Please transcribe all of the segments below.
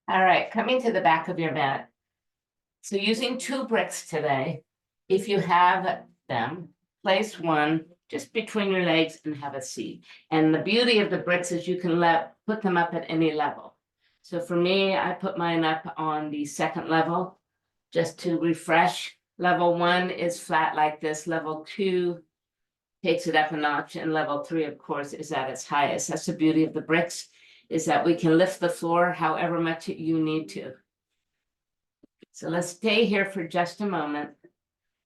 All right, coming to the back of your mat. So using 2 bricks today, if you have them, place one just between your legs and have a seat. And the beauty of the bricks is you can put them up at any level. So for me, I put mine up on the second level just to refresh. Level 1 is flat like this. Level 2 takes it up a notch, and level 3, of course, is at its highest. That's the beauty of the bricks, is that we can lift the floor however much you need to. So let's stay here for just a moment.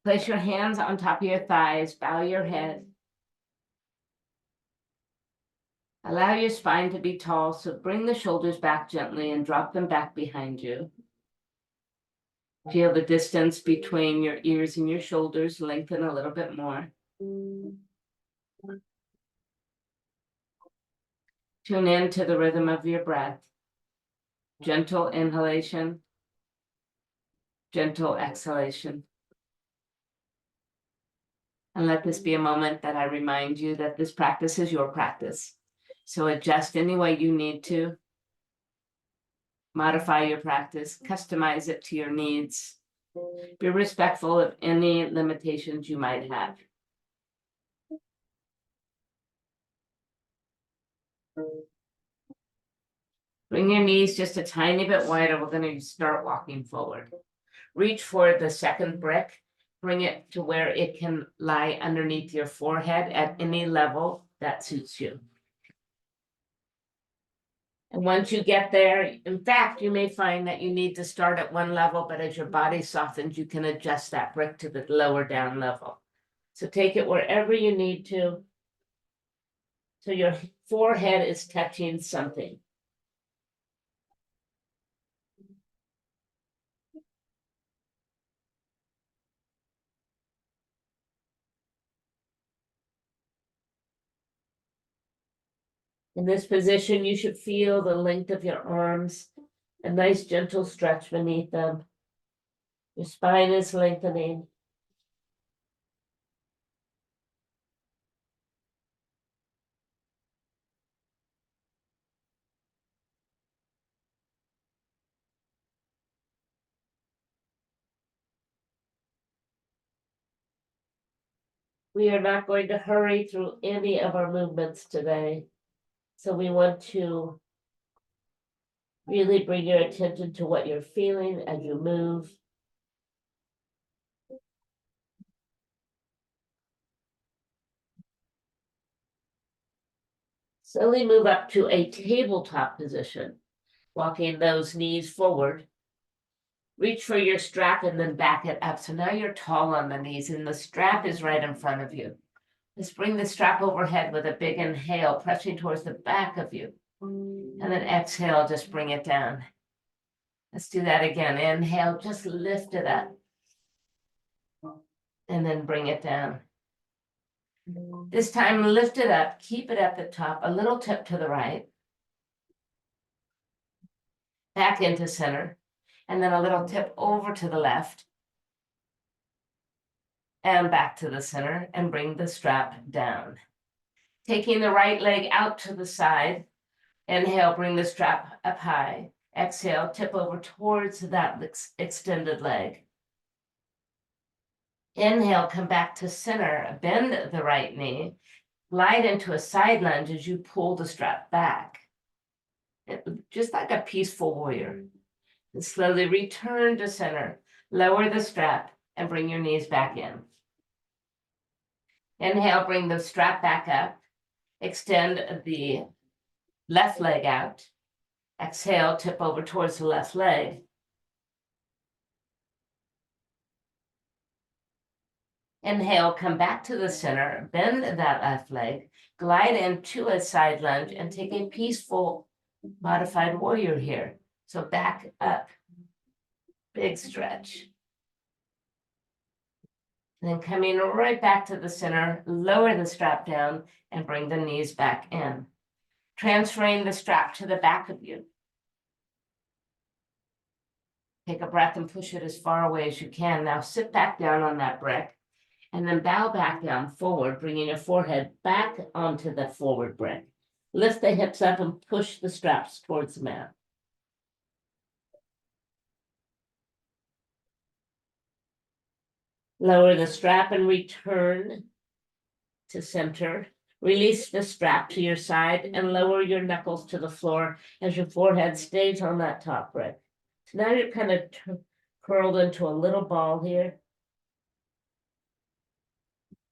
Place your hands on top of your thighs, bow your head. Allow your spine to be tall, so bring the shoulders back gently and drop them back behind you. Feel the distance between your ears and your shoulders lengthen a little bit more. Tune in to the rhythm of your breath. Gentle inhalation, gentle exhalation. And let this be a moment that I remind you that this practice is your practice. So adjust any way you need to. Modify your practice, customize it to your needs. Be respectful of any limitations you might have. Bring your knees just a tiny bit wider. We're going to start walking forward. Reach for the second brick. Bring it to where it can lie underneath your forehead at any level that suits you. And once you get there, in fact, you may find that you need to start at one level, but as your body softens, you can adjust that brick to the lower down level. So take it wherever you need to, so your forehead is touching something. In this position, you should feel the length of your arms, a nice gentle stretch beneath them. Your spine is lengthening. We are not going to hurry through any of our movements today. So we want to really bring your attention to what you're feeling as you move. Slowly move up to a tabletop position, walking those knees forward. Reach for your strap and then back it up. So now you're tall on the knees and the strap is right in front of you. Let's bring the strap overhead with a big inhale, pressing towards the back of you. And then exhale, just bring it down. Let's do that again. Inhale, just lift it up. And then bring it down. This time, lift it up, keep it at the top, a little tip to the right. Back into center. And then a little tip over to the left. And back to the center and bring the strap down. Taking the right leg out to the side. Inhale, bring the strap up high. Exhale, tip over towards that extended leg. Inhale, come back to center, bend the right knee, glide into a side lunge as you pull the strap back. Just like a peaceful warrior. And slowly return to center, lower the strap, and bring your knees back in. Inhale, bring the strap back up, extend the left leg out. Exhale, tip over towards the left leg. Inhale, come back to the center, bend that left leg, glide into a side lunge, and take a peaceful modified warrior here. So back up, big stretch. Then coming right back to the center, lower the strap down and bring the knees back in. Transferring the strap to the back of you. Take a breath and push it as far away as you can. Now sit back down on that brick and then bow back down forward, bringing your forehead back onto the forward brick. Lift the hips up and push the straps towards the mat. Lower the strap and return to center. Release the strap to your side and lower your knuckles to the floor as your forehead stays on that top brick. So now you're kind of curled into a little ball here.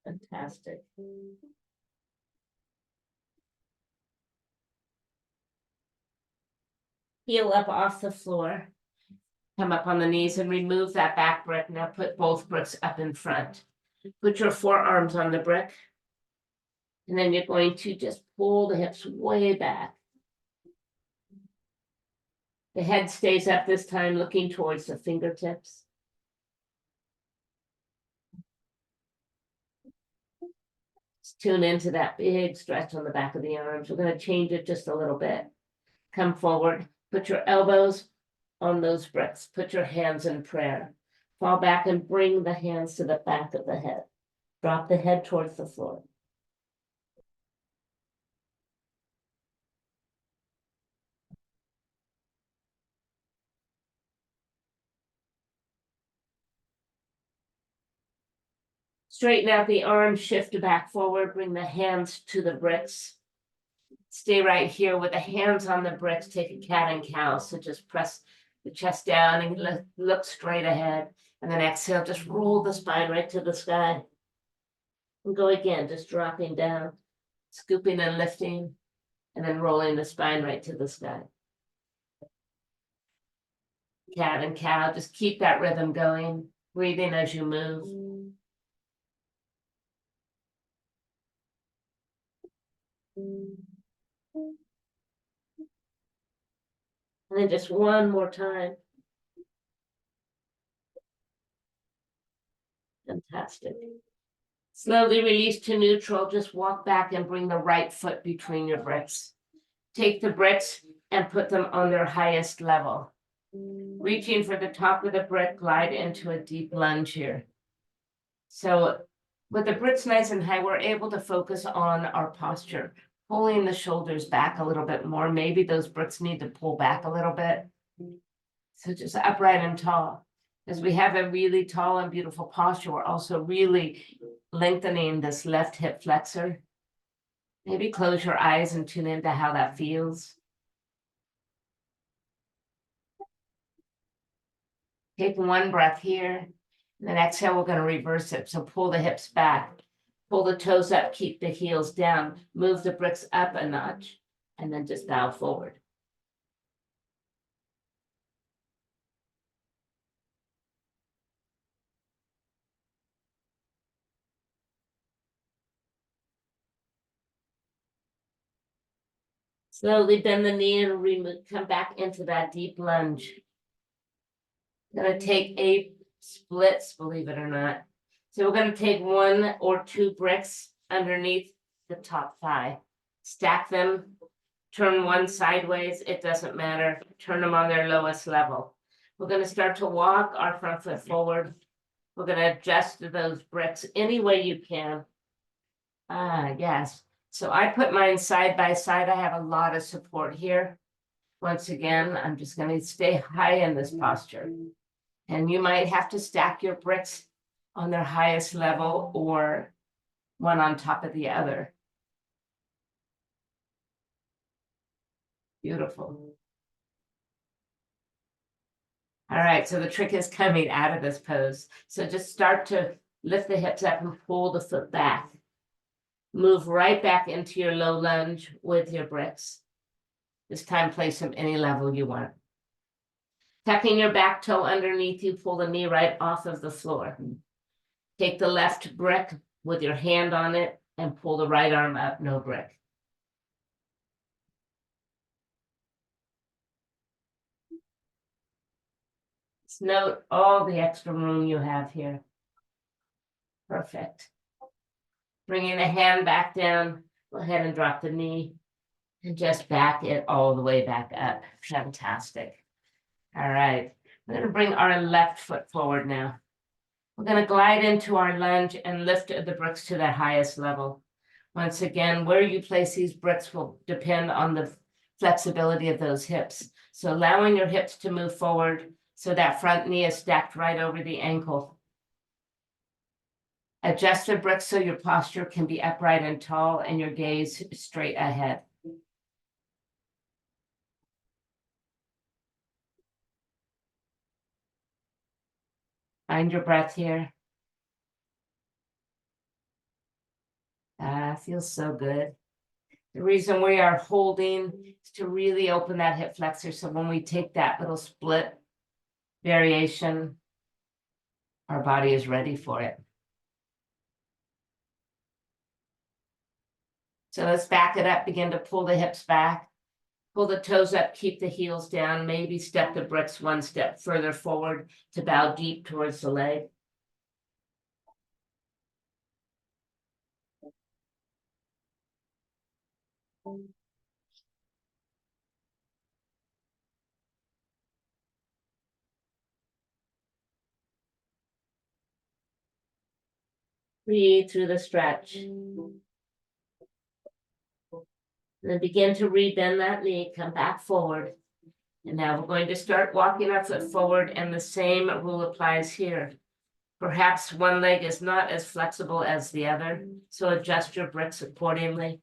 Fantastic. Heel up off the floor. Come up on the knees and remove that back brick. Now put both bricks up in front. Put your forearms on the brick. And then you're going to just pull the hips way back. The head stays up this time, looking towards the fingertips. Just tune into that big stretch on the back of the arms. We're going to change it just a little bit. Come forward. Put your elbows on those bricks. Put your hands in prayer. Fall back and bring the hands to the back of the head. Drop the head towards the floor. Straighten out the arms, shift back forward, bring the hands to the bricks. Stay right here with the hands on the bricks, take a cat and cow. So just press the chest down and look straight ahead. And then exhale, just roll the spine right to the sky. And go again, just dropping down, scooping and lifting, and then rolling the spine right to the sky. Cat and cow, just keep that rhythm going, breathing as you move. And then just one more time. Fantastic. Slowly release to neutral. Just walk back and bring the right foot between your bricks. Take the bricks and put them on their highest level. Reaching for the top of the brick, glide into a deep lunge here. So with the bricks nice and high, we're able to focus on our posture, pulling the shoulders back a little bit more. Maybe those bricks need to pull back a little bit. So just upright and tall. As we have a really tall and beautiful posture, we're also really lengthening this left hip flexor. Maybe close your eyes and tune into how that feels. Take one breath here, and then exhale, we're going to reverse it. So pull the hips back, pull the toes up, keep the heels down, move the bricks up a notch, and then just bow forward. Slowly bend the knee and remove, come back into that deep lunge. Gonna take a splits, believe it or not. So we're gonna take one or two bricks underneath the top thigh, stack them, turn one sideways, it doesn't matter, turn them on their lowest level. We're gonna start to walk our front foot forward. We're gonna adjust those bricks any way you can. Yes. So I put mine side by side. I have a lot of support here. Once again, I'm just going to stay high in this posture. And you might have to stack your bricks on their highest level or one on top of the other. Beautiful. All right, so the trick is coming out of this pose. So just start to lift the hips up and pull the foot back. Move right back into your low lunge with your bricks. This time, place them any level you want. Tucking your back toe underneath you, pull the knee right off of the floor. Take the left brick with your hand on it and pull the right arm up, no brick. Just note all the extra room you have here. Perfect. Bringing the hand back down, go ahead and drop the knee and just back it all the way back up. Fantastic. All right, we're going to bring our left foot forward now. We're going to glide into our lunge and lift the bricks to their highest level. Once again, where you place these bricks will depend on the flexibility of those hips. So allowing your hips to move forward so that front knee is stacked right over the ankle. Adjust the bricks so your posture can be upright and tall and your gaze straight ahead. Find your breath here. Feels so good. The reason we are holding is to really open that hip flexor. So when we take that little split variation, our body is ready for it. So let's back it up, begin to pull the hips back, pull the toes up, keep the heels down, maybe step the bricks one step further forward to bow deep towards the leg. Breathe through the stretch. And then begin to rebend that knee, come back forward. And now we're going to start walking our foot forward, and the same rule applies here. Perhaps one leg is not as flexible as the other, so adjust your bricks accordingly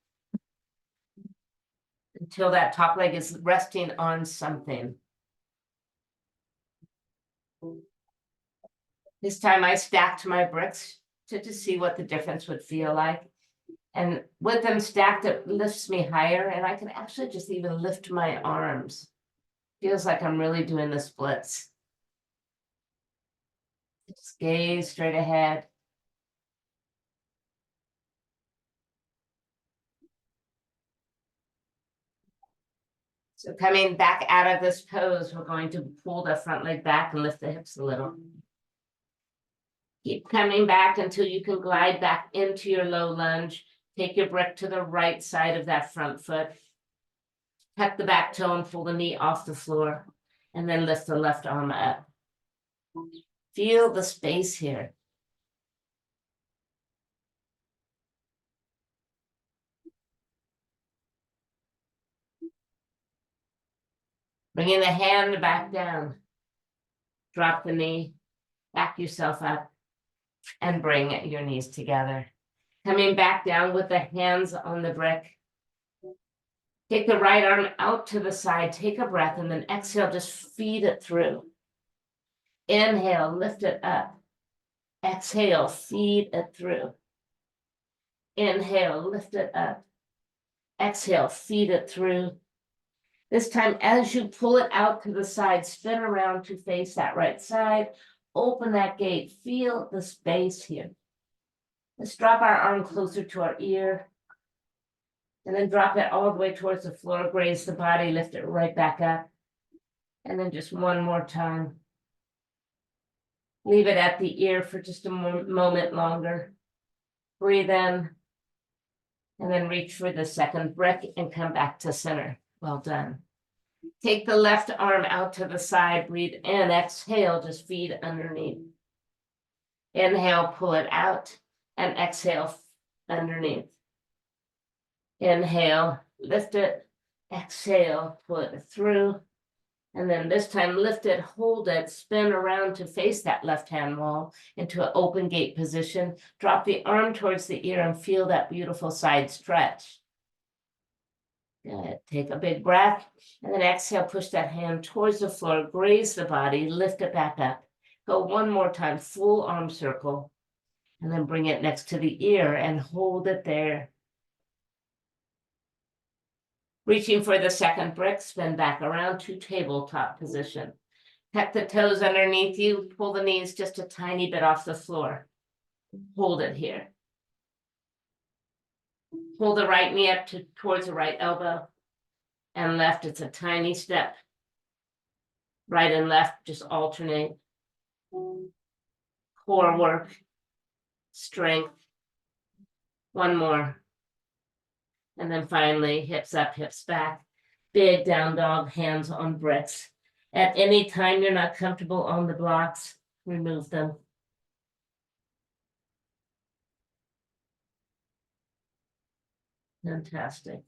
until that top leg is resting on something. This time I stacked my bricks to see what the difference would feel like. And with them stacked, it lifts me higher, and I can actually just even lift my arms. Feels like I'm really doing the splits. Just gaze straight ahead. So coming back out of this pose, we're going to pull the front leg back and lift the hips a little. Keep coming back until you can glide back into your low lunge. Take your brick to the right side of that front foot. Tuck the back toe and pull the knee off the floor, and then lift the left arm up. Feel the space here. Bringing the hand back down. Drop the knee, back yourself up, and bring your knees together. Coming back down with the hands on the brick. Take the right arm out to the side, take a breath, and then exhale, just feed it through. Inhale, lift it up. Exhale, feed it through. Inhale, lift it up. Exhale, feed it through. This time, as you pull it out to the side, spin around to face that right side. Open that gate, feel the space here. Let's drop our arm closer to our ear. And then drop it all the way towards the floor, graze the body, lift it right back up. And then just one more time. Leave it at the ear for just a moment longer. Breathe in. And then reach for the second brick and come back to center. Well done. Take the left arm out to the side, breathe in, exhale, just feed underneath. Inhale, pull it out, and exhale underneath. Inhale, lift it, exhale, pull it through, and then this time lift it, hold it, spin around to face that left hand wall into an open gate position. Drop the arm towards the ear and feel that beautiful side stretch. Good. Take a big breath, and then exhale, push that hand towards the floor, graze the body, lift it back up. Go one more time, full arm circle, and then bring it next to the ear and hold it there. Reaching for the second brick, spin back around to tabletop position. Tuck the toes underneath you, pull the knees just a tiny bit off the floor. Hold it here. Pull the right knee up towards the right elbow, and left, it's a tiny step. Right and left, just alternate. Core work, strength. One more. And then finally, hips up, hips back. Big down dog, hands on bricks. At any time you're not comfortable on the blocks, remove them. Fantastic.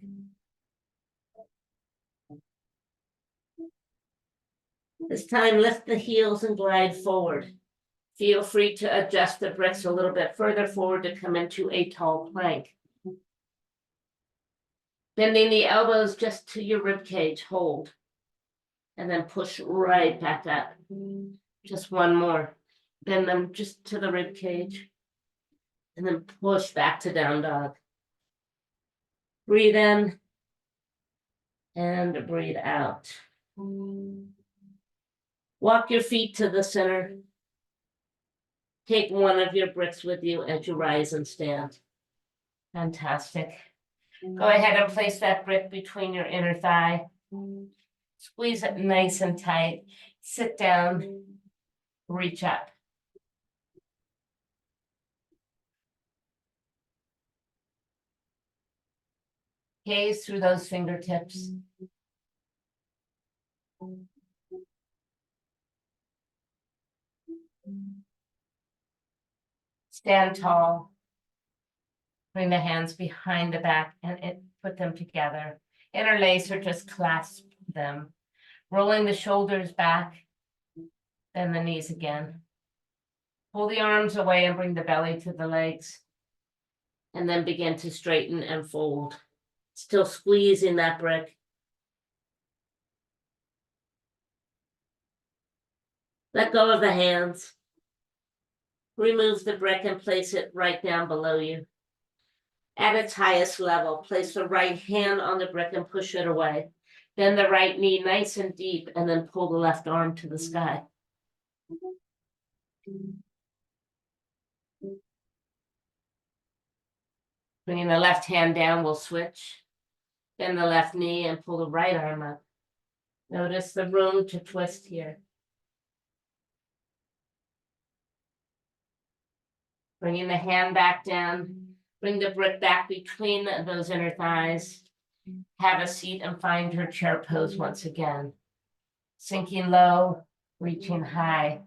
This time, lift the heels and glide forward. Feel free to adjust the bricks a little bit further forward to come into a tall plank. Bending the elbows just to your rib cage, hold. And then push right back up. Just one more. Bend them just to the rib cage. And then push back to down dog. Breathe in. And breathe out. Walk your feet to the center. Take one of your bricks with you as you rise and stand. Fantastic. Go ahead and place that brick between your inner thigh. Squeeze it nice and tight. Sit down. Reach up. Gaze through those fingertips. Stand tall. Bring the hands behind the back and put them together. Interlace or just clasp them. Rolling the shoulders back. Bend the knees again. Pull the arms away and bring the belly to the legs. And then begin to straighten and fold. Still squeezing that brick. Let go of the hands. Remove the brick and place it right down below you. At its highest level, place the right hand on the brick and push it away. Bend the right knee nice and deep and then pull the left arm to the sky. Bringing the left hand down, we'll switch. Bend the left knee and pull the right arm up. Notice the room to twist here. Bringing the hand back down. Bring the brick back between those inner thighs. Have a seat and find your chair pose once again. Sinking low, reaching high.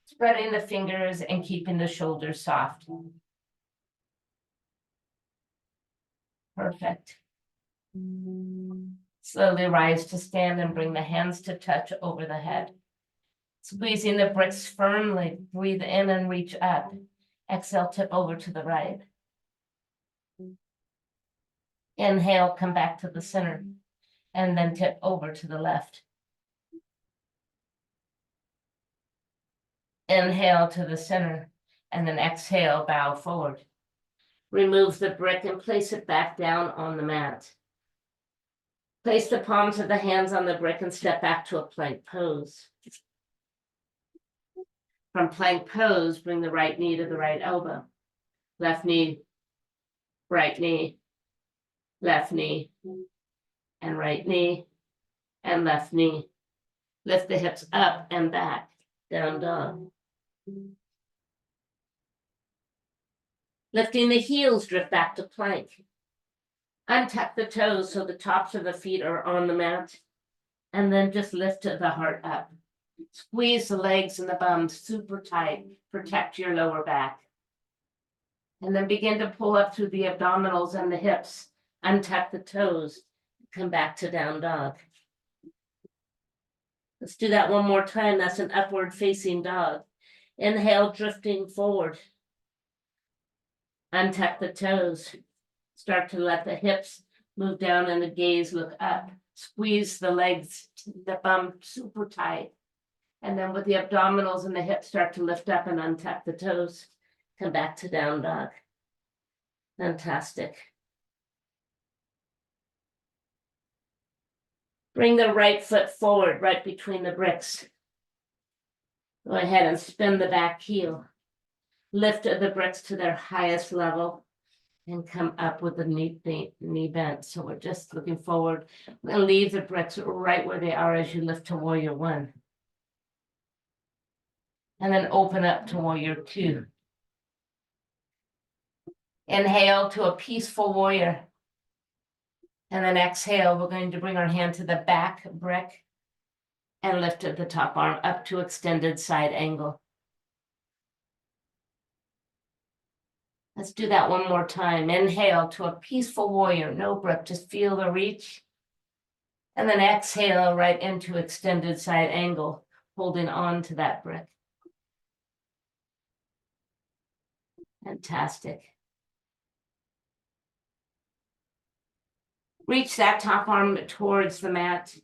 Spreading the fingers and keeping the shoulders soft. Perfect. Slowly rise to stand and bring the hands to touch over the head. Squeezing the bricks firmly, breathe in and reach up. Exhale, tip over to the right. Inhale, come back to the center, and then tip over to the left. Inhale to the center, and then exhale, bow forward. Remove the brick and place it back down on the mat. Place the palms of the hands on the brick and step back to a plank pose. From plank pose, bring the right knee to the right elbow. Left knee, right knee, left knee, and right knee, and left knee. Lift the hips up and back, down dog. Lifting the heels, drift back to plank. Untuck the toes so the tops of the feet are on the mat. And then just lift the heart up. Squeeze the legs and the bum super tight. Protect your lower back. And then begin to pull up through the abdominals and the hips. Untuck the toes. Come back to down dog. Let's do that one more time. That's an upward facing dog. Inhale, drifting forward. Untuck the toes. Start to let the hips move down and the gaze look up. Squeeze the legs, the bum super tight. And then with the abdominals and the hips, start to lift up and untuck the toes. Come back to down dog. Fantastic. Bring the right foot forward, right between the bricks. Go ahead and spin the back heel. Lift the bricks to their highest level and come up with the knee bent. So we're just looking forward. We're going to leave the bricks right where they are as you lift to warrior one. And then open up to warrior two. Inhale to a peaceful warrior. And then exhale, we're going to bring our hand to the back brick and lift the top arm up to extended side angle. Let's do that one more time. Inhale to a peaceful warrior, no brick, just feel the reach. And then exhale right into extended side angle, holding on to that brick. Fantastic. Reach that top arm towards the mat.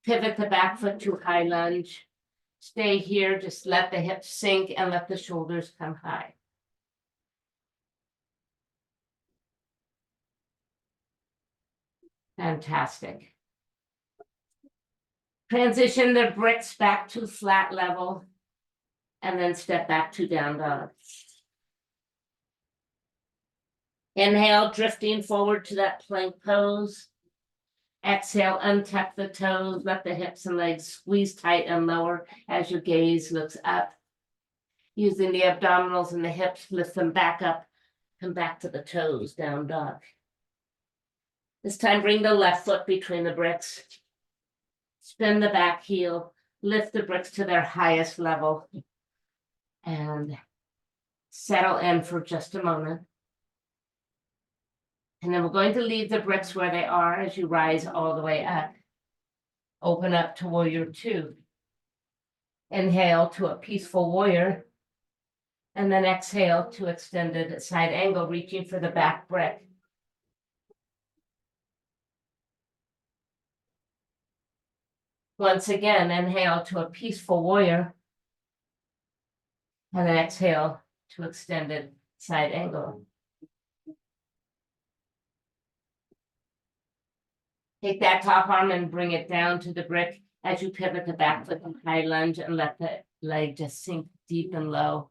Pivot the back foot to high lunge. Stay here, just let the hips sink and let the shoulders come high. Fantastic. Transition the bricks back to flat level and then step back to down dog. Inhale, drifting forward to that plank pose. Exhale, untuck the toes, let the hips and legs squeeze tight and lower as your gaze looks up. Using the abdominals and the hips, lift them back up, come back to the toes, down dog. This time, bring the left foot between the bricks. Spin the back heel, lift the bricks to their highest level, and settle in for just a moment. And then we're going to leave the bricks where they are as you rise all the way up. Open up to warrior two. Inhale to a peaceful warrior. And then exhale to extended side angle, reaching for the back brick. Once again, inhale to a peaceful warrior. And then exhale to extended side angle. Take that top arm and bring it down to the brick as you pivot the back foot and high lunge and let the leg just sink deep and low.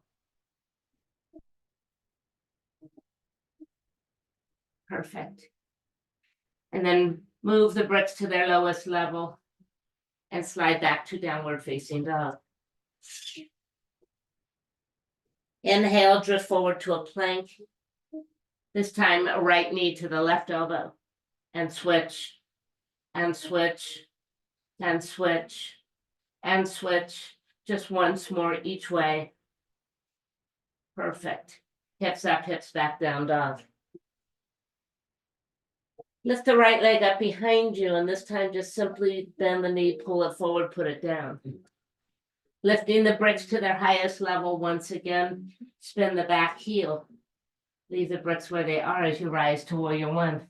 Perfect. And then move the bricks to their lowest level and slide back to downward facing dog. Inhale, drift forward to a plank. This time, a right knee to the left elbow. And switch, and switch, and switch, and switch. Just once more each way. Perfect. Hips up, hips back down dog. Lift the right leg up behind you, and this time just simply bend the knee, pull it forward, put it down. Lifting the bricks to their highest level once again, spin the back heel. Leave the bricks where they are as you rise to warrior one.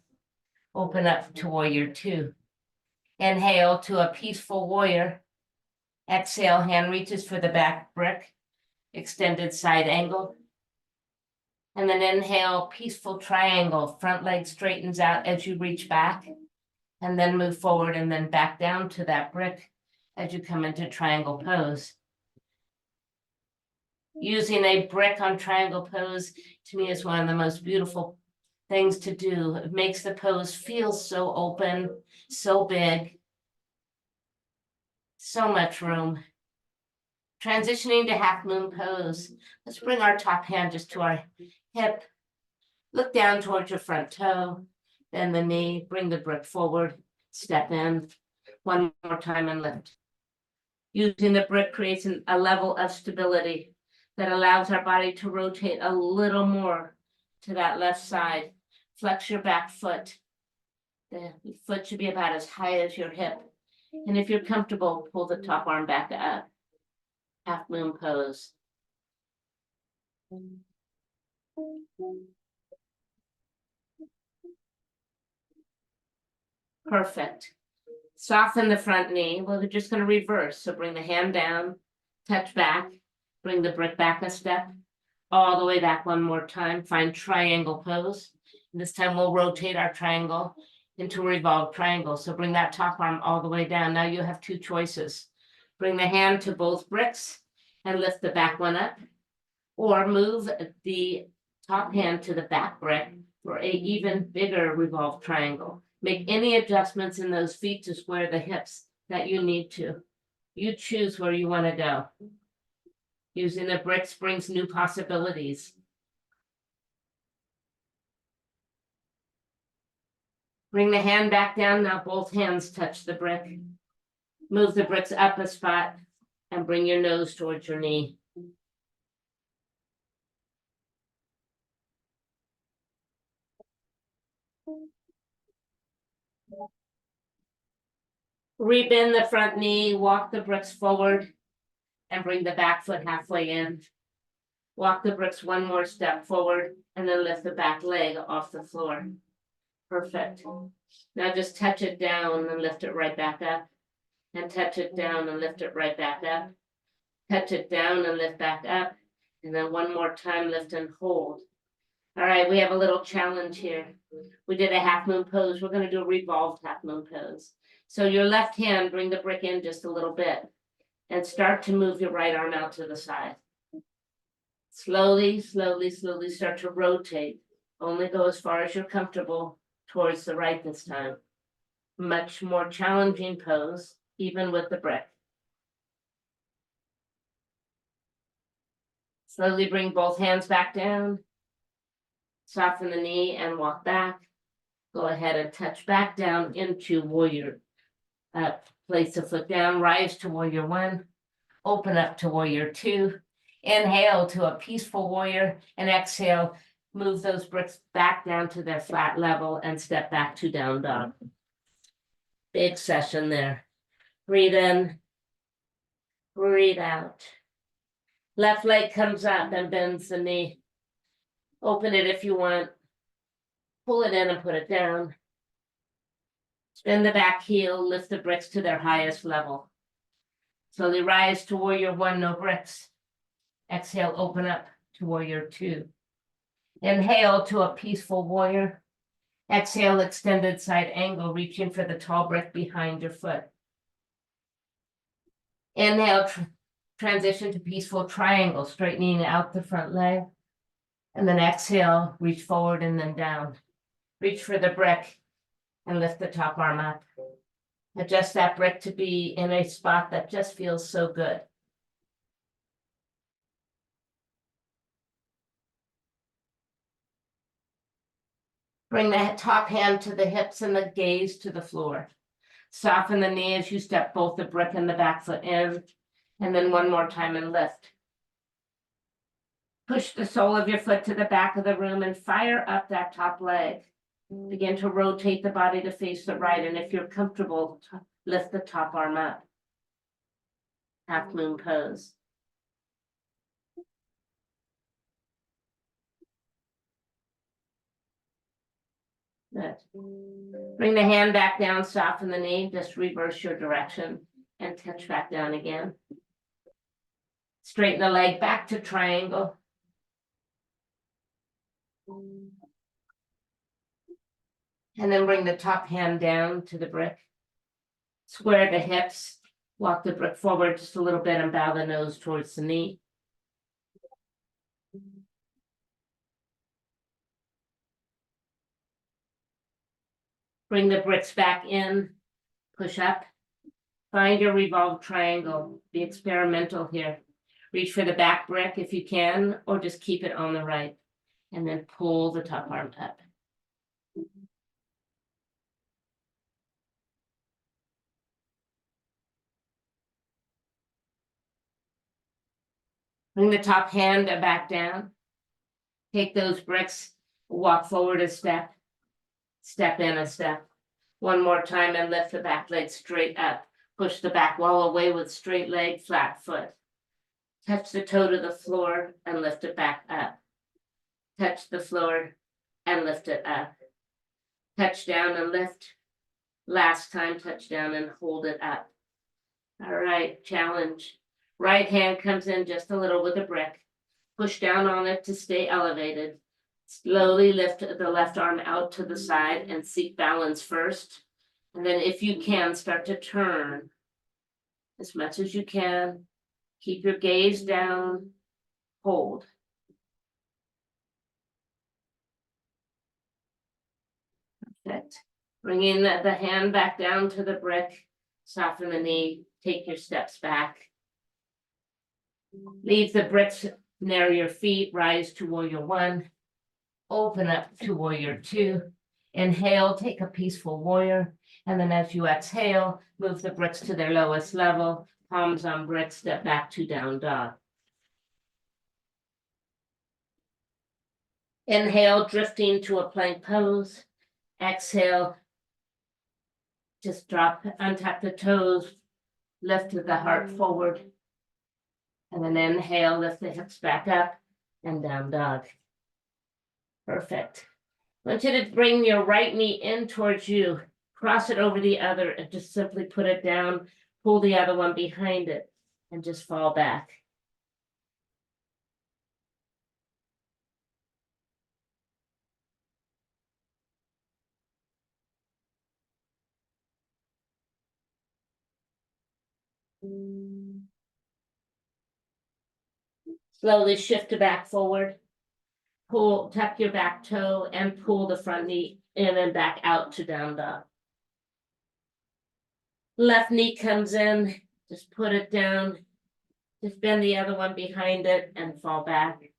Open up to warrior two. Inhale to a peaceful warrior. Exhale, hand reaches for the back brick. Extended side angle. And then inhale, peaceful triangle. Front leg straightens out as you reach back. And then move forward and then back down to that brick as you come into triangle pose. Using a brick on triangle pose, to me, is one of the most beautiful things to do. It makes the pose feel so open, so big, so much room. Transitioning to half moon pose. Let's bring our top hand just to our hip. Look down towards your front toe, bend the knee, bring the brick forward, step in. One more time and lift. Using the brick creates a level of stability that allows our body to rotate a little more to that left side. Flex your back foot. The foot should be about as high as your hip. And if you're comfortable, pull the top arm back up. Half moon pose. Perfect. Soften the front knee. Well, we're just going to reverse. So bring the hand down, touch back, bring the brick back a step, all the way back one more time. Find triangle pose. And this time we'll rotate our triangle into a revolved triangle. So bring that top arm all the way down. Now you have two choices. Bring the hand to both bricks and lift the back one up, or move the top hand to the back brick for a even bigger revolved triangle. Make any adjustments in those feet to square the hips that you need to. You choose where you want to go. Using the bricks brings new possibilities. Bring the hand back down. Now both hands touch the brick. Move the bricks up a spot and bring your nose towards your knee. Rebend the front knee, walk the bricks forward, and bring the back foot halfway in. Walk the bricks one more step forward and then lift the back leg off the floor. Perfect. Now just touch it down and lift it right back up. And touch it down and lift it right back up. Touch it down and lift back up. And then one more time, lift and hold. All right, we have a little challenge here. We did a half moon pose. We're going to do a revolved half moon pose. So your left hand, bring the brick in just a little bit and start to move your right arm out to the side. Slowly, slowly, slowly start to rotate. Only go as far as you're comfortable towards the right this time. Much more challenging pose, even with the brick. Slowly bring both hands back down. Soften the knee and walk back. Go ahead and touch back down into warrior. Place the foot down, rise to warrior one. Open up to warrior two. Inhale to a peaceful warrior and exhale. Move those bricks back down to their flat level and step back to down dog. Big session there. Breathe in. Breathe out. Left leg comes up and bends the knee. Open it if you want. Pull it in and put it down. Spin the back heel, lift the bricks to their highest level. Slowly rise to warrior one, no bricks. Exhale, open up to warrior two. Inhale to a peaceful warrior. Exhale, extended side angle, reaching for the tall brick behind your foot. Inhale, transition to peaceful triangle, straightening out the front leg. And then exhale, reach forward and then down. Reach for the brick and lift the top arm up. Adjust that brick to be in a spot that just feels so good. Bring the top hand to the hips and the gaze to the floor. Soften the knee as you step both the brick and the back foot in, and then one more time and lift. Push the sole of your foot to the back of the room and fire up that top leg. Begin to rotate the body to face the right, and if you're comfortable, lift the top arm up. Half moon pose. Good. Bring the hand back down, soften the knee, just reverse your direction and touch back down again. Straighten the leg back to triangle. And then bring the top hand down to the brick. Square the hips, walk the brick forward just a little bit and bow the nose towards the knee. Bring the bricks back in, push up. Find your revolved triangle. Be experimental here. Reach for the back brick if you can, or just keep it on the right. And then pull the top arm up. Bring the top hand back down. Take those bricks, walk forward a step, step in a step. One more time and lift the back leg straight up. Push the back wall away with straight leg, flat foot. Touch the toe to the floor and lift it back up. Touch the floor and lift it up. Touch down and lift. Last time, touch down and hold it up. All right, challenge. Right hand comes in just a little with a brick. Push down on it to stay elevated. Slowly lift the left arm out to the side and seek balance first. And then if you can, start to turn as much as you can. Keep your gaze down. Hold. Perfect. Bringing the hand back down to the brick. Soften the knee. Take your steps back. Leave the bricks near your feet. Rise to warrior one. Open up to warrior two. Inhale, take a peaceful warrior. And then as you exhale, move the bricks to their lowest level. Palms on bricks, step back to down dog. Inhale, drifting to a plank pose. Exhale, just drop, untap the toes, lift the heart forward. And then inhale, lift the hips back up. and down dog. Perfect. I want you to bring your right knee in towards you, cross it over the other, and just simply put it down, pull the other one behind it, and just fall back. Slowly shift the back forward. Pull, tuck your back toe and pull the front knee in and back out to down dog. Left knee comes in, just put it down. Just bend the other one behind it and fall back.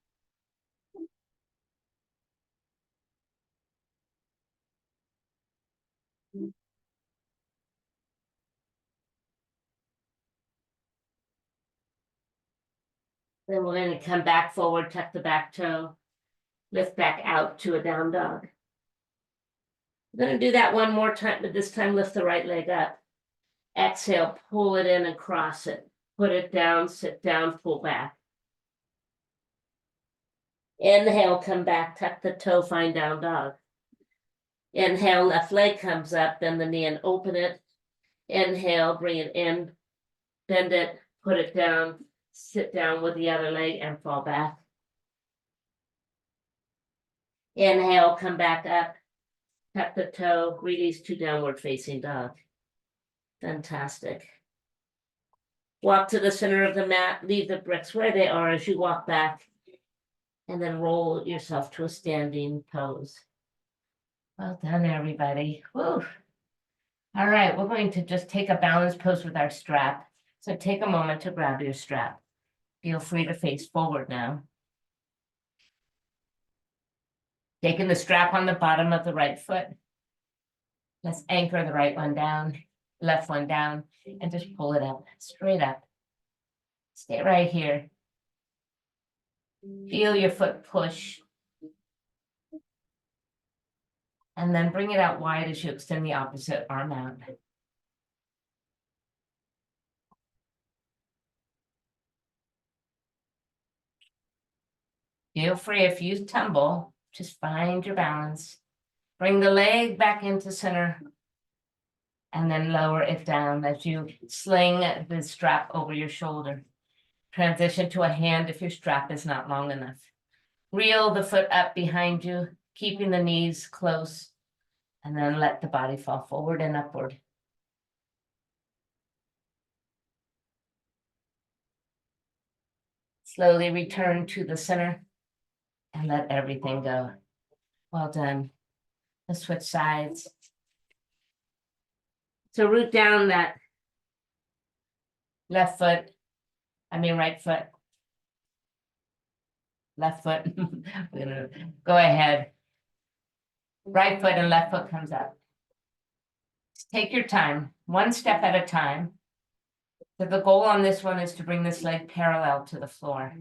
Then we're going to come back forward, tuck the back toe, lift back out to a down dog. We're going to do that one more time, but this time lift the right leg up. Exhale, pull it in and cross it. Put it down, sit down, pull back. Inhale, come back, tuck the toe, find down dog. Inhale, left leg comes up, bend the knee and open it. Inhale, bring it in, bend it, put it down, sit down with the other leg and fall back. Inhale, come back up, tuck the toe, release to downward facing dog. Fantastic. Walk to the center of the mat, leave the bricks where they are as you walk back, and then roll yourself to a standing pose. Well done, everybody. Woo. All right, we're going to just take a balance pose with our strap. So take a moment to grab your strap. Feel free to face forward now. Taking the strap on the bottom of the right foot. Let's anchor the right one down, left one down, and just pull it up, straight up. Stay right here. Feel your foot push. And then bring it out wide as you extend the opposite arm out. Feel free if you tumble, just find your balance. Bring the leg back into center and then lower it down as you sling the strap over your shoulder. Transition to a hand if your strap is not long enough. Reel the foot up behind you, keeping the knees close, and then let the body fall forward and upward. Slowly return to the center and let everything go. Well done. Let's switch sides. So root down that right foot. Left foot. We're gonna go ahead. Right foot and left foot comes up. Take your time, one step at a time. So the goal on this one is to bring this leg parallel to the floor.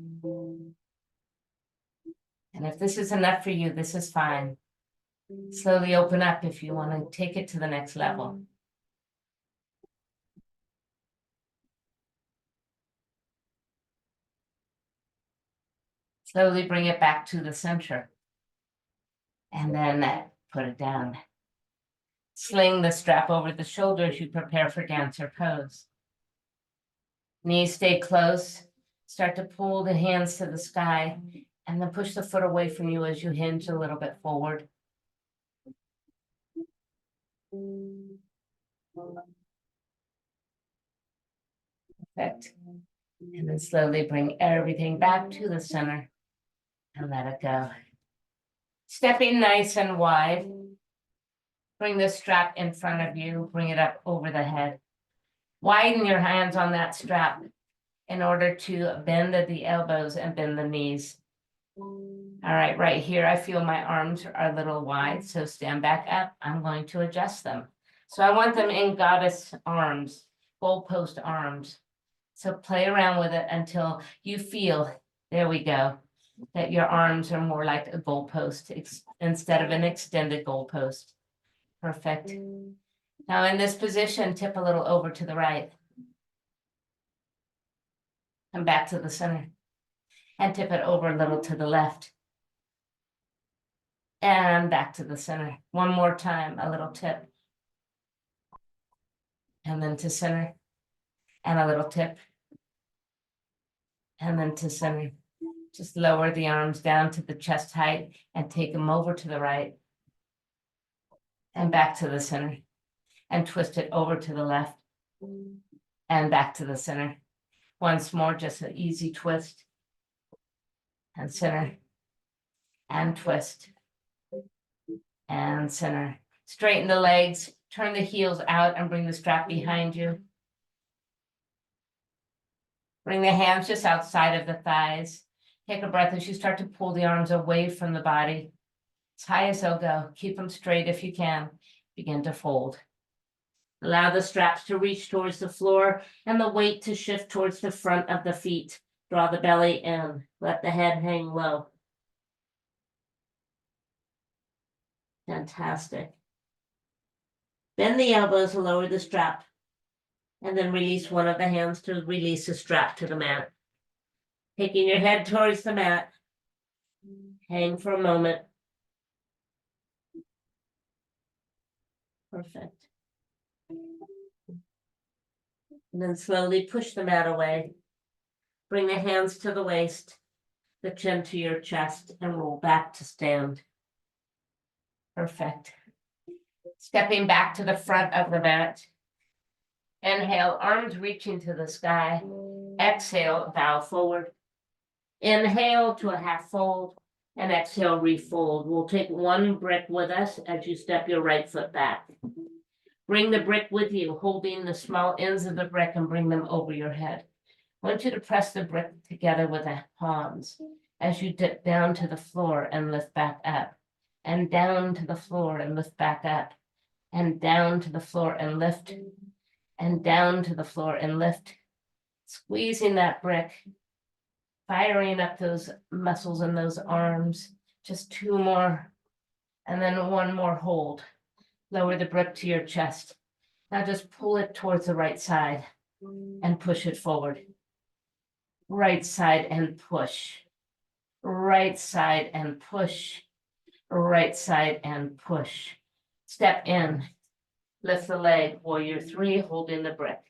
And if this is enough for you, this is fine. Slowly open up if you want to take it to the next level. Slowly bring it back to the center. And then put it down. Sling the strap over the shoulders, you prepare for dancer pose. Knees stay close. Start to pull the hands to the sky and then push the foot away from you as you hinge a little bit forward. Perfect. And then slowly bring everything back to the center and let it go. Stepping nice and wide. Bring the strap in front of you, bring it up over the head. Widen your hands on that strap in order to bend at the elbows and bend the knees. All right, right here, I feel my arms are a little wide, so stand back up. I'm going to adjust them. So I want them in goddess arms, goalpost arms. So play around with it until you feel, there we go, that your arms are more like a goalpost instead of an extended goalpost. Perfect. Now in this position, tip a little over to the right. Come back to the center. and tip it over a little to the left. And back to the center. One more time, a little tip. And then to center. And a little tip. And then to center. Just lower the arms down to the chest height and take them over to the right. And back to the center. And twist it over to the left. And back to the center. Once more, just an easy twist. And center. And twist. And center. Straighten the legs. Turn the heels out and bring the strap behind you. Bring the hands just outside of the thighs. Take a breath as you start to pull the arms away from the body. As high as they'll go. Keep them straight if you can. Begin to fold. Allow the straps to reach towards the floor and the weight to shift towards the front of the feet. Draw the belly in. Let the head hang low. Fantastic. Bend the elbows and lower the strap. And then release one of the hands to release the strap to the mat. Taking your head towards the mat. Hang for a moment. Perfect. And then slowly push the mat away. Bring the hands to the waist, the chin to your chest, and roll back to stand. Perfect. Stepping back to the front of the mat. Inhale, arms reaching to the sky. Exhale, bow forward. Inhale to a half fold, and exhale, refold. We'll take one brick with us as you step your right foot back. Bring the brick with you, holding the small ends of the brick and bring them over your head. I want you to press the brick together with the palms as you dip down to the floor and lift back up, and down to the floor and lift back up, and down to the floor and lift, and down to the floor and lift. Squeezing that brick, firing up those muscles in those arms. Just two more, and then one more hold. Lower the brick to your chest. Now just pull it towards the right side and push it forward. Right side and push. Right side and push. Right side and push. Step in. Lift the leg. Warrior 3, holding the brick.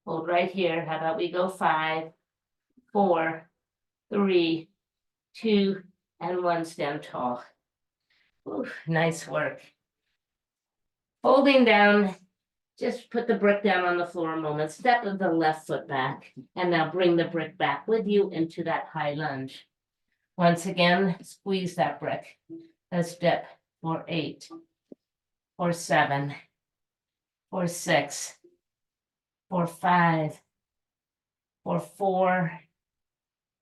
Hold right here. How about we go 5, 4, 3, 2, and 1. Stand tall. Ooh, nice work. Holding down, just put the brick down on the floor a moment. Step the left foot back, and now bring the brick back with you into that high lunge. Once again, squeeze that brick. Let's dip for 8, for 7, for 6, for 5, for 4,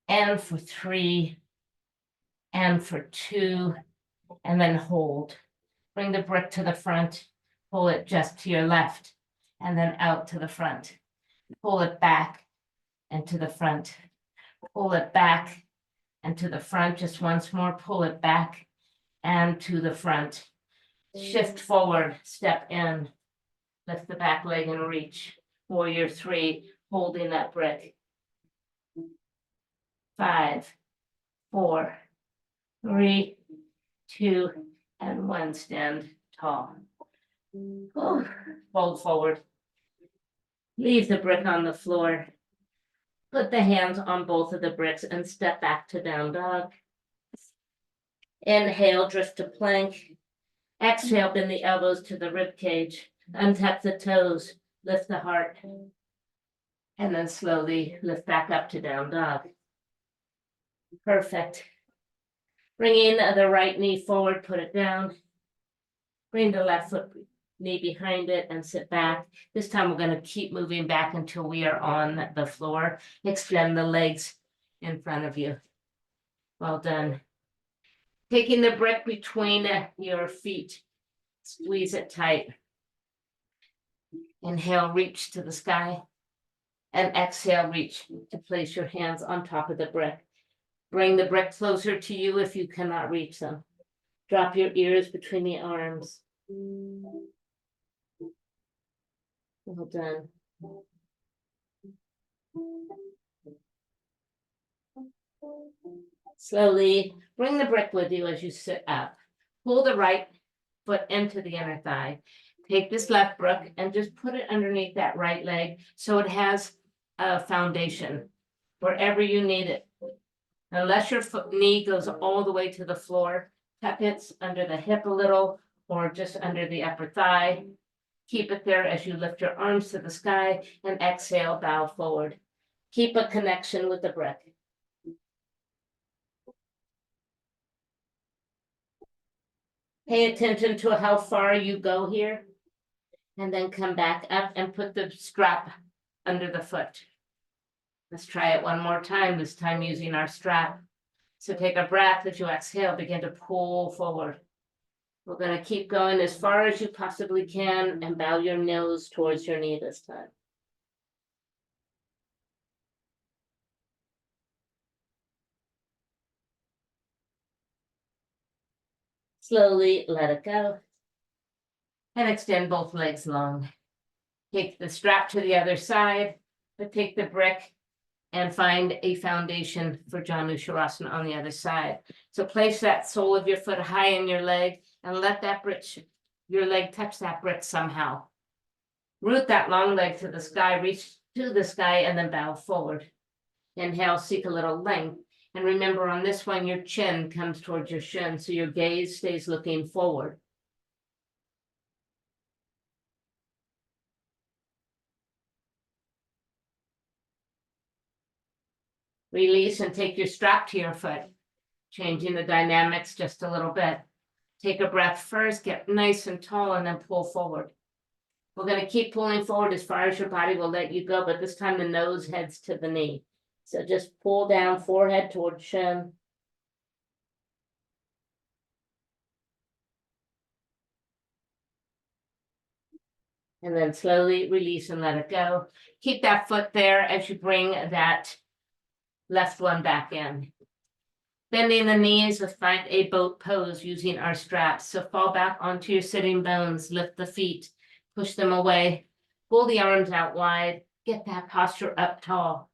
and for 3, and for 2, and then hold. Bring the brick to the front, pull it just to your left, and then out to the front. Pull it back and to the front. Pull it back and to the front. Just once more, pull it back and to the front. Shift forward, step in, lift the back leg and reach. Warrior 3, holding that brick. 5, 4, 3, 2, and 1. Stand tall. Oh, fold forward. Leave the brick on the floor. Put the hands on both of the bricks and step back to down dog. Inhale, drift to plank. Exhale, bend the elbows to the rib cage. Untap the toes, lift the heart. And then slowly lift back up to down dog. Perfect. Bringing the right knee forward, put it down. Bring the left foot knee behind it and sit back. This time we're going to keep moving back until we are on the floor. Extend the legs in front of you. Well done. Taking the brick between your feet, squeeze it tight. Inhale, reach to the sky. And exhale, reach to place your hands on top of the brick. Bring the brick closer to you if you cannot reach them. Drop your ears between the arms. Well done. Slowly bring the brick with you as you sit up. Pull the right foot into the inner thigh. Take this left brick and just put it underneath that right leg so it has a foundation wherever you need it. Unless your knee goes all the way to the floor, tuck it under the hip a little or just under the upper thigh. Keep it there as you lift your arms to the sky and exhale, bow forward. Keep a connection with the breath. Pay attention to how far you go here. And then come back up and put the strap under the foot. Let's try it one more time, this time using our strap. So take a breath as you exhale, begin to pull forward. We're going to keep going as far as you possibly can and bow your nose towards your knee this time. Slowly let it go. And extend both legs long. Take the strap to the other side, but take the brick and find a foundation for Janu Shavasana on the other side. So place that sole of your foot high in your leg and let that brick, your leg touch that brick somehow. Root that long leg to the sky, reach to the sky and then bow forward. Inhale, seek a little length. And remember on this one, your chin comes towards your shin, so your gaze stays looking forward. Release and take your strap to your foot, changing the dynamics just a little bit. Take a breath first, get nice and tall, and then pull forward. We're going to keep pulling forward as far as your body will let you go, but this time the nose heads to the knee. So just pull down, forehead towards shin. And then slowly release and let it go. Keep that foot there as you bring that left one back in. Bending the knees, let's find a boat pose using our straps. So fall back onto your sitting bones, lift the feet, push them away, pull the arms out wide, get that posture up tall.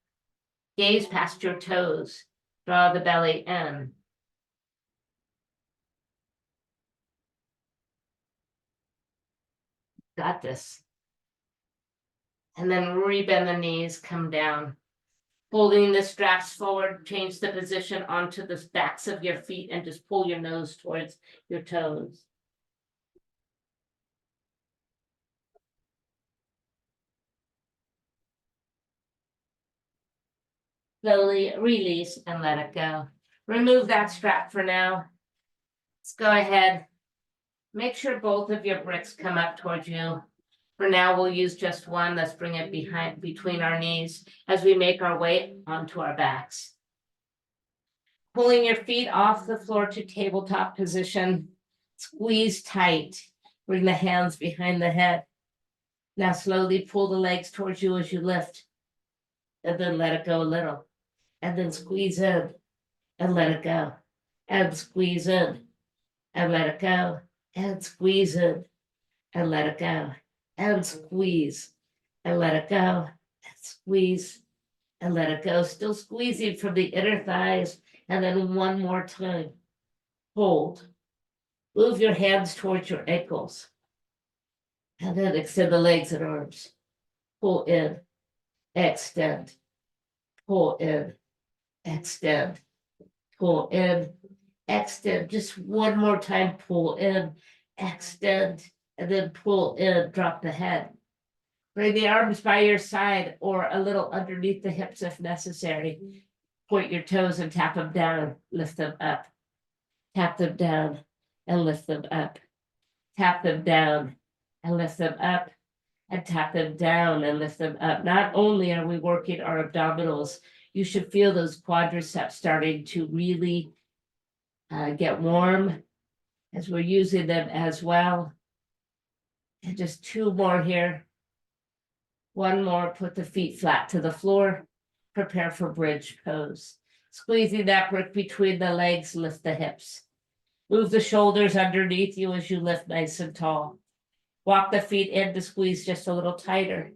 Gaze past your toes, draw the belly in. Got this. And then rebend the knees, come down. Holding the straps forward, change the position onto the backs of your feet and just pull your nose towards your toes. Slowly release and let it go. Remove that strap for now. Let's go ahead. Make sure both of your bricks come up towards you. For now, we'll use just one. Let's bring it behind between our knees as we make our way onto our backs. Pulling your feet off the floor to tabletop position. Squeeze tight. Bring the hands behind the head. Now slowly pull the legs towards you as you lift. And then let it go a little. And then squeeze in. And let it go. And squeeze in. And let it go. And squeeze in. And let it go. And squeeze. And let it go. And squeeze. And let it go. Still squeezing from the inner thighs. And then one more time. Hold. Move your hands towards your ankles. And then extend the legs and arms. Pull in. Extend. Pull in. Extend. Pull in. Extend. Just one more time. Pull in. Extend. And then pull in. Drop the head. Bring the arms by your side or a little underneath the hips if necessary. Point your toes and tap them down, lift them up. Tap them down and lift them up. Tap them down and lift them up. And tap them down and lift them up. Not only are we working our abdominals, you should feel those quadriceps starting to really get warm as we're using them as well. And just two more here. One more, put the feet flat to the floor. Prepare for bridge pose. Squeezing that brick between the legs, lift the hips. Move the shoulders underneath you as you lift nice and tall. Walk the feet in to squeeze just a little tighter.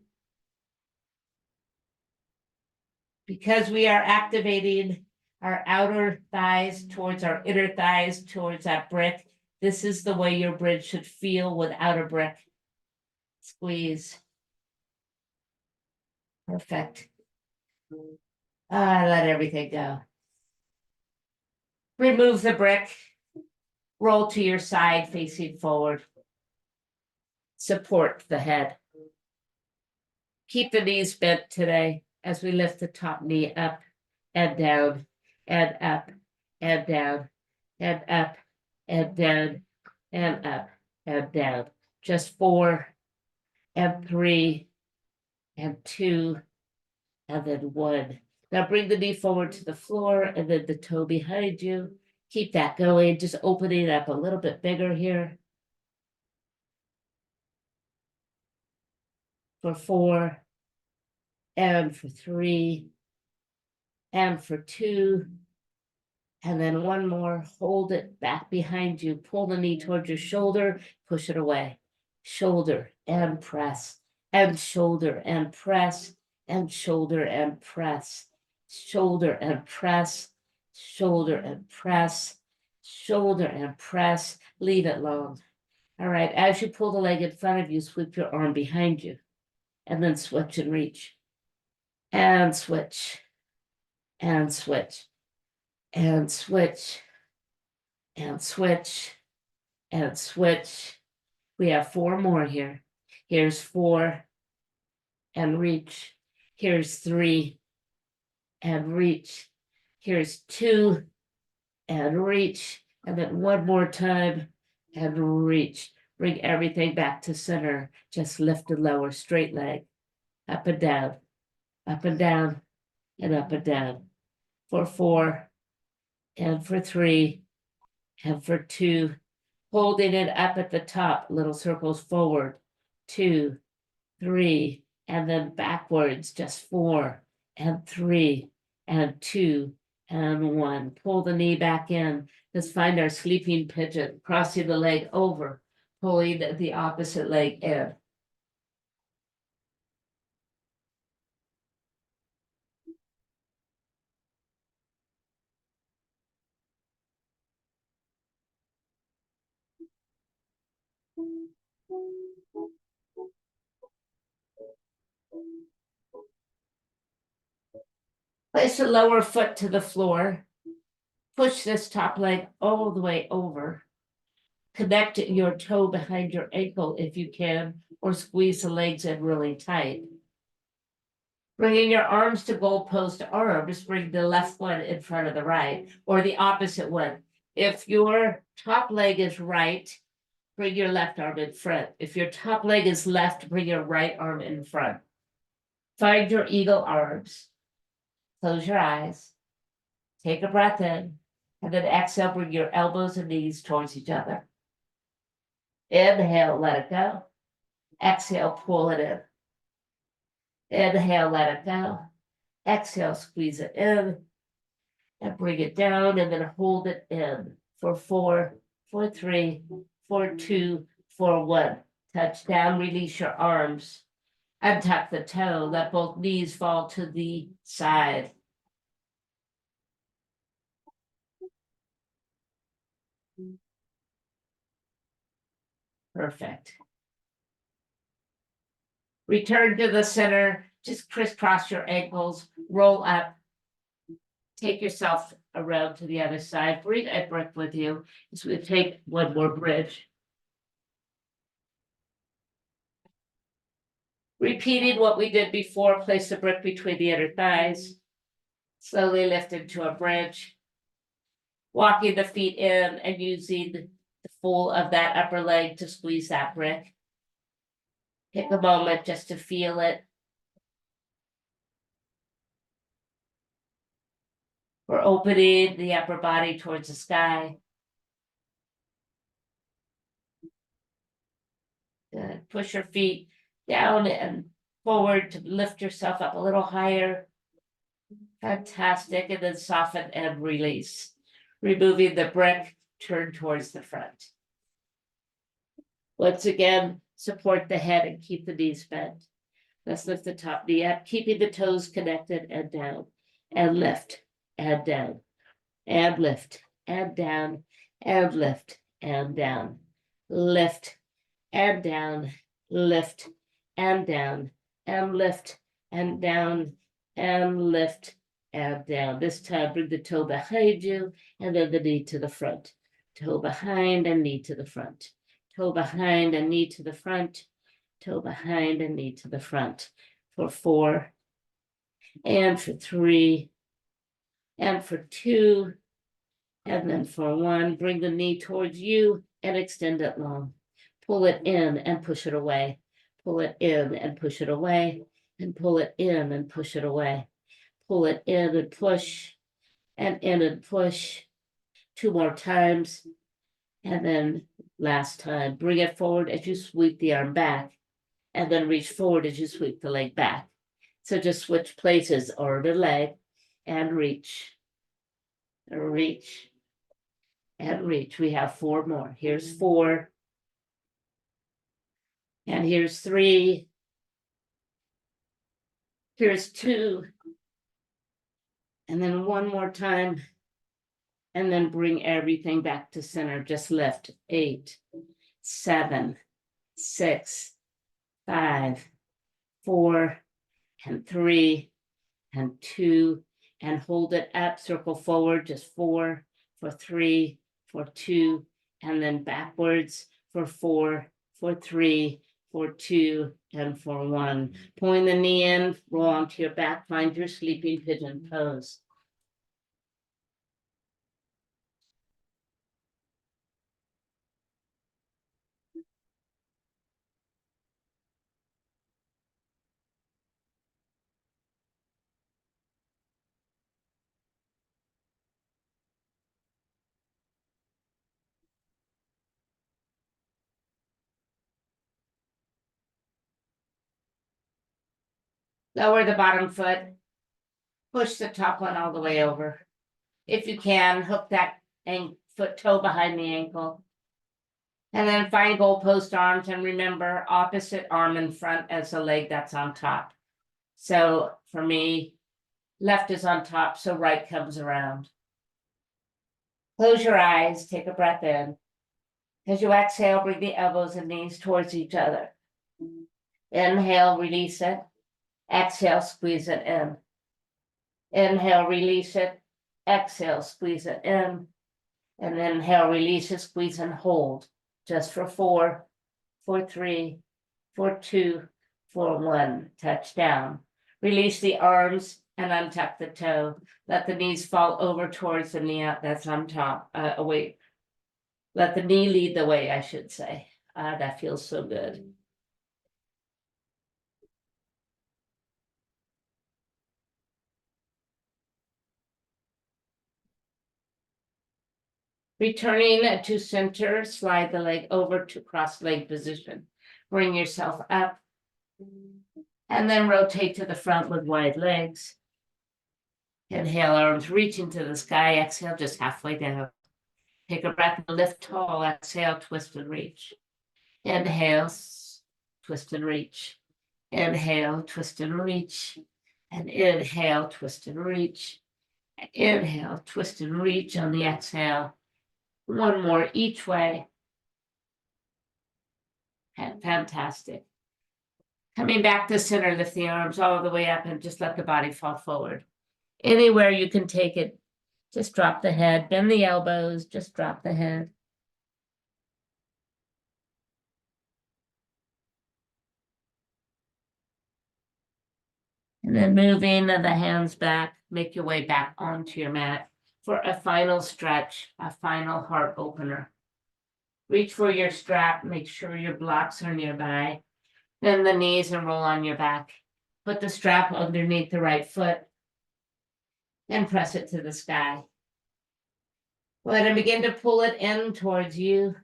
Because we are activating our outer thighs towards our inner thighs towards that brick. This is the way your bridge should feel without a brick. Squeeze. Perfect. Let everything go. Remove the brick. Roll to your side, facing forward. Support the head. Keep the knees bent today as we lift the top knee up and down and up and down and up and down and up and down. Just 4 and 3 and 2 and then 1. Now bring the knee forward to the floor and then the toe behind you. Keep that going, just opening it up a little bit bigger here. For 4 and for 3 and for 2. And then 1 more, hold it back behind you, pull the knee towards your shoulder, push it away. Shoulder and press, and shoulder and press, and shoulder and press, shoulder and press, shoulder and press, shoulder and press, leave it long. All right, as you pull the leg in front of you, sweep your arm behind you, and then switch and reach, and switch, and switch, and switch, and switch, and switch. We have 4 more here. Here's 4 and reach. Here's 3 and reach. Here's 2 and reach. And then 1 more time and reach. Bring everything back to center. Just lift and lower, straight leg. Up and down, up and down, and up and down. For 4 and for 3 and for 2. Holding it up at the top, little circles forward. 2, 3, and then backwards, just 4 and 3 and 2 and 1. Pull the knee back in. Let's find our sleeping pigeon, crossing the leg over, pulling the opposite leg in. Place the lower foot to the floor. Push this top leg all the way over. Connect your toe behind your ankle if you can, or squeeze the legs in really tight. Bringing your arms to goalpost arms, bring the left one in front of the right, or the opposite one. If your top leg is right, bring your left arm in front. If your top leg is left, bring your right arm in front. Find your eagle arms. Close your eyes. Take a breath in, and then exhale, bring your elbows and knees towards each other. Inhale, let it go. Exhale, pull it in. Inhale, let it go. Exhale, squeeze it in. And bring it down and then hold it in for 4, for 3, for 2, for 1. Touch down, release your arms. Untuck the toe, let both knees fall to the side. Perfect. Return to the center, just crisscross your ankles, roll up. Take yourself around to the other side. Bring a brick with you as we take 1 more bridge. Repeating what we did before, place the brick between the inner thighs. Slowly lift into a bridge. Walking the feet in and using the full of that upper leg to squeeze that brick. Take a moment just to feel it. We're opening the upper body towards the sky. Good. Push your feet down and forward to lift yourself up a little higher. Fantastic. And then soften and release. Removing the brick, turn towards the front. Once again, support the head and keep the knees bent. Let's lift the top knee up, keeping the toes connected and down. And lift and down. and lift, and down, and lift, and down, lift, and down, lift, and down, and lift, and down, and lift, and down. This time, bring the toe behind you, and then the knee to the front. Toe behind and knee to the front. Toe behind and knee to the front. Toe behind and knee to the front. For 4, and for 3, and for 2, and then for 1. Bring the knee towards you and extend it long. Pull it in and push it away. Pull it in and push it away, and pull it in and push it away. Pull it in and push, and in and push. 2 more times. And then last time, bring it forward as you sweep the arm back, and then reach forward as you sweep the leg back. So just switch places, arm and leg, and reach, reach, and reach. We have 4 more. Here's 4, and here's 3, here's 2, and then 1 more time, and then bring everything back to center. Just lift. 8, 7, 6, 5, 4, and 3, and 2, and hold it up. Circle forward. Just 4, for 3, for 2, and then backwards for 4, for 3, for 2, and for 1. Pulling the knee in, roll onto your back, find your sleeping pigeon pose. Lower the bottom foot. Push the top one all the way over. If you can, hook that foot toe behind the ankle. And then find goalpost arms, and remember opposite arm in front as the leg that's on top. So for me, left is on top, so right comes around. Close your eyes, take a breath in. As you exhale, bring the elbows and knees towards each other. Inhale, release it. Exhale, squeeze it in. Inhale, release it. Exhale, squeeze it in. And inhale, release it, squeeze and hold. Just for 4, for 3, for 2, for 1. Touch down. Release the arms and untuck the toe. Let the knees fall over towards the knee that's on top. Away. Let the knee lead the way, I should say. That feels so good. Returning to center, slide the leg over to cross leg position. Bring yourself up. And then rotate to the front with wide legs. Inhale, arms reaching to the sky. Exhale, just halfway down. Take a breath and lift tall. Exhale, twist and reach. Inhale, twist and reach. Inhale, twist and reach. And inhale, twist and reach. Inhale, twist and reach on the exhale. 1 more each way. And fantastic. Coming back to center, lift the arms all the way up and just let the body fall forward. Anywhere you can take it, just drop the head, bend the elbows, just drop the head. And then moving the hands back, make your way back onto your mat for a final stretch, a final heart opener. Reach for your strap, make sure your blocks are nearby. Bend the knees and roll on your back. Put the strap underneath the right foot and press it to the sky. Go ahead and begin to pull it in towards you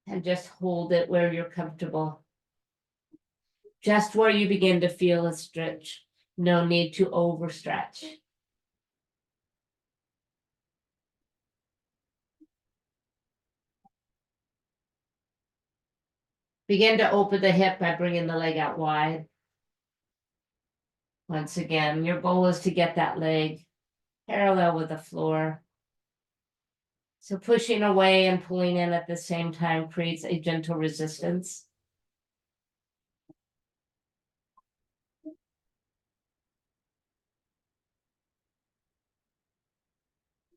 and just hold it where you're comfortable. Just where you begin to feel a stretch. No need to overstretch. Begin to open the hip by bringing the leg out wide. Once again, your goal is to get that leg parallel with the floor. So pushing away and pulling in at the same time creates a gentle resistance.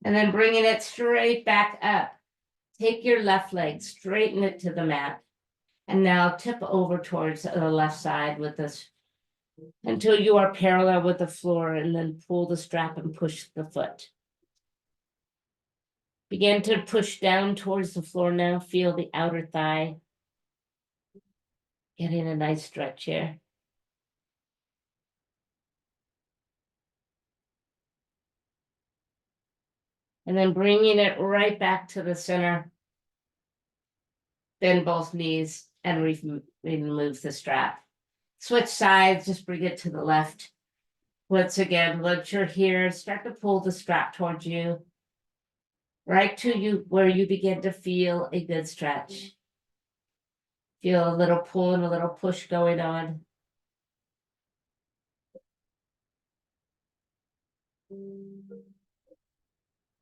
And then bringing it straight back up. Take your left leg, straighten it to the mat. And now tip over towards the left side with this until you are parallel with the floor, and then pull the strap and push the foot. Begin to push down towards the floor now. Feel the outer thigh. Getting a nice stretch here. And then bringing it right back to the center. Bend both knees and remove the strap. Switch sides, just bring it to the left. Once again, once you're here, start to pull the strap towards you. Right to you where you begin to feel a good stretch. Feel a little pull and a little push going on. And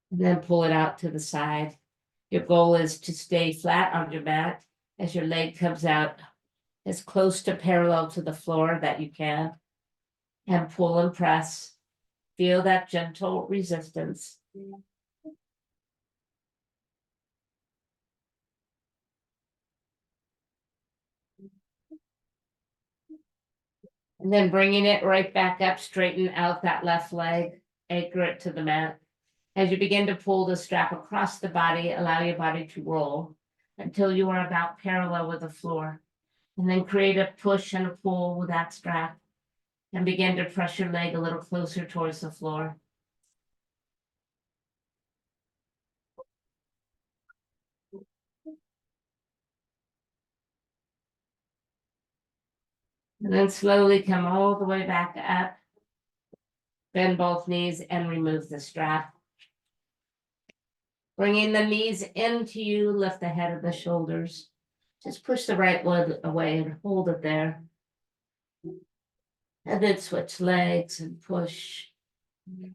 then pull it out to the side. Your goal is to stay flat on your mat as your leg comes out as close to parallel to the floor that you can. And pull and press. Feel that gentle resistance. And then bringing it right back up, straighten out that left leg, anchor it to the mat. As you begin to pull the strap across the body, allow your body to roll until you are about parallel with the floor. And then create a push and a pull with that strap. And begin to press your leg a little closer towards the floor. And then slowly come all the way back up. Bend both knees and remove the strap. Bringing the knees into you, lift the head of the shoulders. Just push the right leg away and hold it there. And then switch legs and push.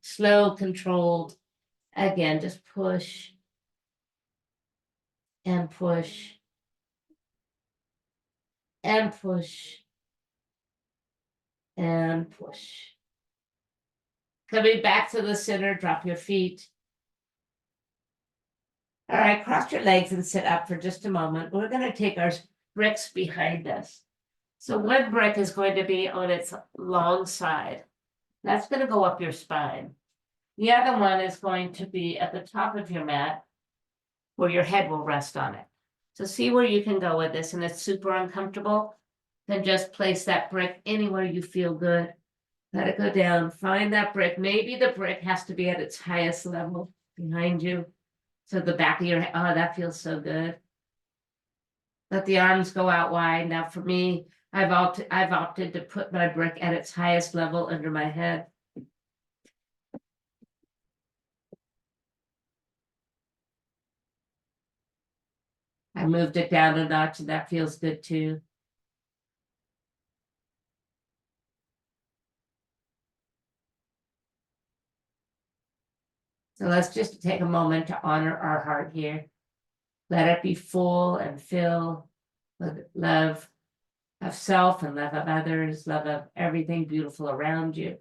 Slow, controlled. Again, just push and push and push and push. Coming back to the center, drop your feet. All right, cross your legs and sit up for just a moment. We're going to take our bricks behind us. So one brick is going to be on its long side. That's going to go up your spine. The other one is going to be at the top of your mat where your head will rest on it. So see where you can go with this, and it's super uncomfortable. Then just place that brick anywhere you feel good. Let it go down. Find that brick. Maybe the brick has to be at its highest level behind you. So the back of your head, oh, that feels so good. Let the arms go out wide. Now for me, I've opted to put my brick at its highest level under my head. I moved it down a notch, and that feels good too. So let's just take a moment to honor our heart here. Let it be full and fill with love of self and love of others, love of everything beautiful around you.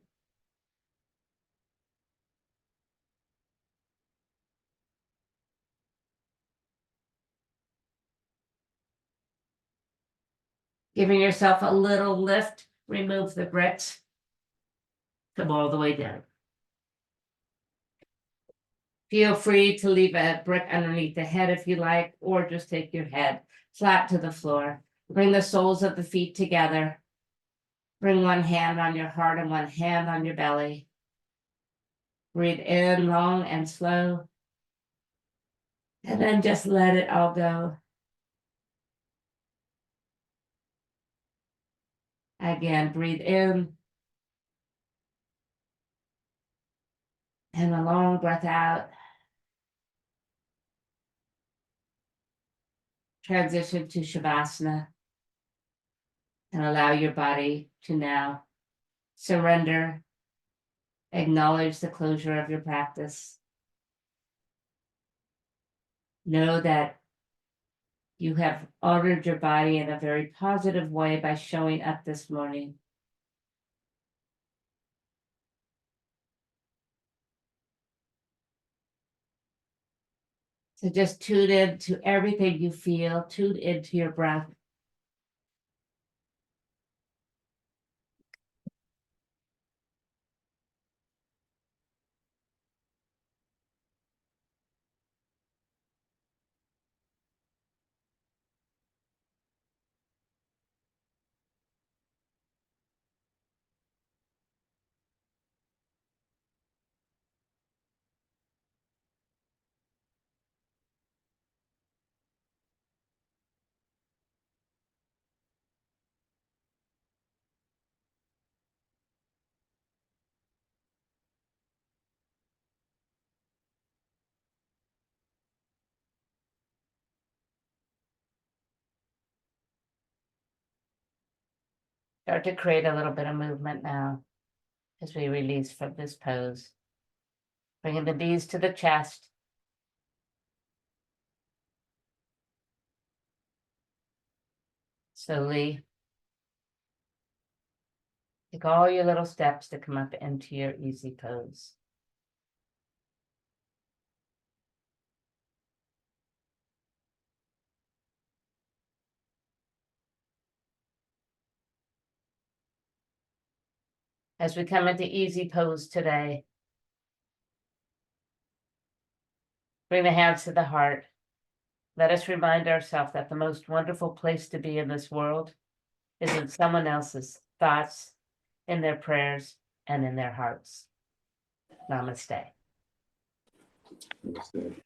Giving yourself a little lift, remove the bricks, come all the way down. Feel free to leave a brick underneath the head if you like, or just take your head flat to the floor. Bring the soles of the feet together. Bring one hand on your heart and one hand on your belly. Breathe in long and slow. And then just let it all go. Again, breathe in. And a long breath out. Transition to Shavasana. And allow your body to now surrender Acknowledge the closure of your practice. Know that you have honored your body in a very positive way by showing up this morning. So just tune in to everything you feel, tune into your breath. Start to create a little bit of movement now as we release from this pose. Bringing the knees to the chest. Slowly take all your little steps to come up into your easy pose. As we come into easy pose today, bring the hands to the heart. Let us remind ourselves that the most wonderful place to be in this world is in someone else's thoughts, in their prayers, and in their hearts. Namaste. Namaste.